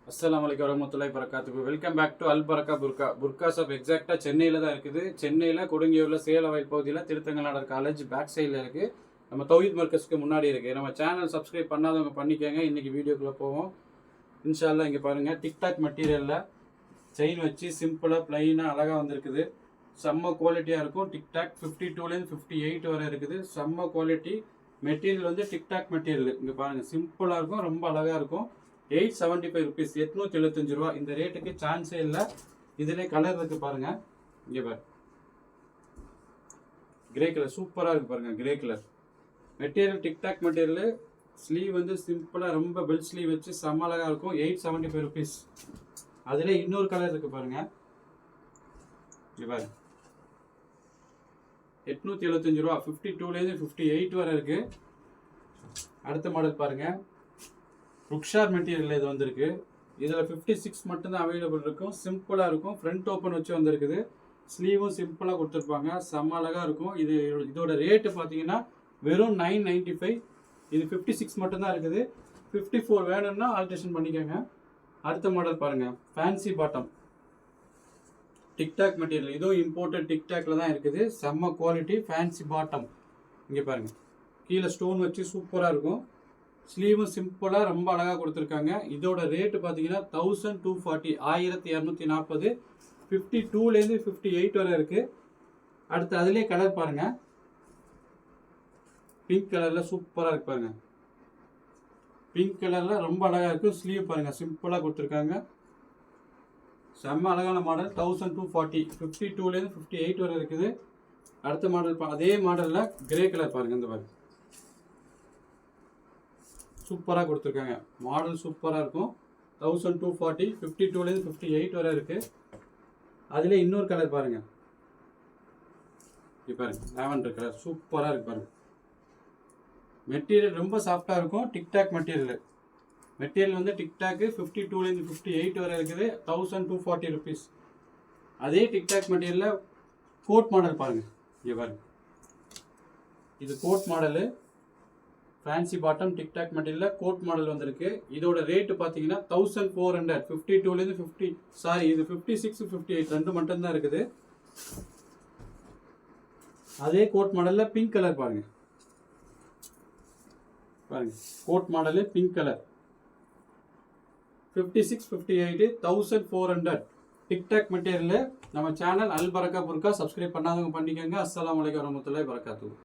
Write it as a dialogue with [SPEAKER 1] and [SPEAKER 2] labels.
[SPEAKER 1] அஸ்ஸலாமு அலைக்கும் வரஹ்மத்துல்லாஹி வரகாத்துஹு. Welcome back to Al Barakka புர்கா. புர்கா ஷாப் எக்ஸாக்டாக சென்னையில் தான் இருக்குது. சென்னையில் கொடுங்கியூரில் சேலவயல் பகுதியில் திருத்தங்கநாதர் காலேஜ் பேக் சைடில் இருக்குது. நம்ம தௌஹீத் மர்கஸ்க்கு முன்னாடி இருக்குது. நம்ம சேனல் சப்ஸ்கிரைப் பண்ணாதவங்க பண்ணிக்கோங்க. இன்றைக்கி வீடியோக்குள்ளே போவோம் இன்ஷால்லா. இங்கே பாருங்கள், டிக்டாக் மெட்டீரியலில் செயின் வச்சு சிம்பிளாக ப்ளைனாக அழகாக வந்திருக்குது. செம்ம குவாலிட்டியாக இருக்கும். டிக்டாக் 52லேருந்து 58 வரை இருக்குது. செம்ம குவாலிட்டி மெட்டீரியல் வந்து டிக்டாக் மெட்டீரியல். இங்கே பாருங்கள், சிம்பிளாக இருக்கும், ரொம்ப அழகாக இருக்கும். 875 ருபீஸ், 875 ரூபா. இந்த ரேட்டுக்கு சான்ஸே இல்லை. இதிலே கலர் இருக்கு பாருங்க. இங்கே பாரு, கிரே கலர் சூப்பராக இருக்கு பாருங்க. Grey colour material, TikTok material. Sleeve வந்து சிம்பிளாக ரொம்ப பெல் ஸ்லீவ் வச்சு செம்ம அழகாக இருக்கும். 875 ருபீஸ். அதிலே இன்னொரு கலர் இருக்கு பாருங்க. இங்கே பாரு, 875 ரூபா. 52லேருந்து 58 வரை இருக்கு. அடுத்த மாடல் பாருங்க, ருக்ஷார் மெட்டீரியல் இது வந்திருக்கு. இதில் 56 மட்டும்தான் அவைலபிள் இருக்கும். சிம்பிளாக இருக்கும். ஃப்ரண்ட் ஓப்பன் வச்சு வந்திருக்குது. ஸ்லீவும் சிம்பிளாக கொடுத்துருப்பாங்க. செம்ம அழகாக இருக்கும். இதோட ரேட்டு பார்த்தீங்கன்னா வெறும் 995. இது 56 மட்டும்தான் இருக்குது. 54 வேணும்னா ஆல்ட்ரேஷன் பண்ணிக்கோங்க. அடுத்த மாடல் பாருங்கள், ஃபேன்சி பாட்டம் டிக்டாக் மெட்டீரியல். இதுவும் இம்போர்ட்டட் டிக்டாக்ல தான் இருக்குது. செம்ம குவாலிட்டி ஃபேன்சி பாட்டம். இங்கே பாருங்கள், கீழே ஸ்டோன் வச்சு சூப்பராக இருக்கும். ஸ்லீவும் சிம்பிளாக ரொம்ப அழகாக கொடுத்துருக்காங்க. இதோட ரேட்டு பார்த்தீங்கன்னா 1240, 1240. 52லேருந்து 58 வரை இருக்குது. அடுத்து அதிலே கலர் பாருங்கள், பிங்க் கலரில் சூப்பராக இருக்கு பாருங்கள். பிங்க் கலரில் ரொம்ப அழகாக இருக்கும். ஸ்லீவ் பாருங்கள், சிம்பிளாக கொடுத்துருக்காங்க. செம்ம அழகான மாடல். 1240. 52லேருந்து 58 வரை இருக்குது. அடுத்த மாடல் அதே மாடலில் கிரே கலர் பாருங்கள். இந்த பாருங்கள், சூப்பராக கொடுத்துருக்காங்க. மாடல் சூப்பராக இருக்கும். 1240. 52லேருந்து 58 வரை இருக்குது. அதில் இன்னொரு கலர் பாருங்கள். இப்போ பாருங்கள், லாவெண்டர் கலர் சூப்பராக இருக்கு பாருங்கள். மெட்டீரியல் ரொம்ப சாஃப்டாக இருக்கும். TikTok material. மெட்டீரியல் வந்து டிக்டாக்கு 52லேருந்து 58 வரை இருக்குது. 1240 ருபீஸ். அதே டிக்டாக் மெட்டீரியலில் கோட் மாடல் பாருங்கள். இங்கே பாருங்கள், இது code model. Fancy bottom TikTok மெட்டீரியலில் கோட் மாடல் வந்திருக்கு. இதோட ரேட்டு பார்த்தீங்கன்னா 1400. 52லேருந்து இது 56, 58 ரெண்டு மட்டும்தான் இருக்குது. அதே கோட் மாடலில் பிங்க் கலர் பாருங்க. பாருங்க, code model pink colour. 56, 58, 1400. TikTok material. நம்ம channel Al Barakka burqa. Subscribe பண்ணாதவங்க பண்ணிக்கோங்க. அஸ்ஸலாமு அலைக்கும் வரஹ்மத்துல்லாஹி வரகாத்துஹு.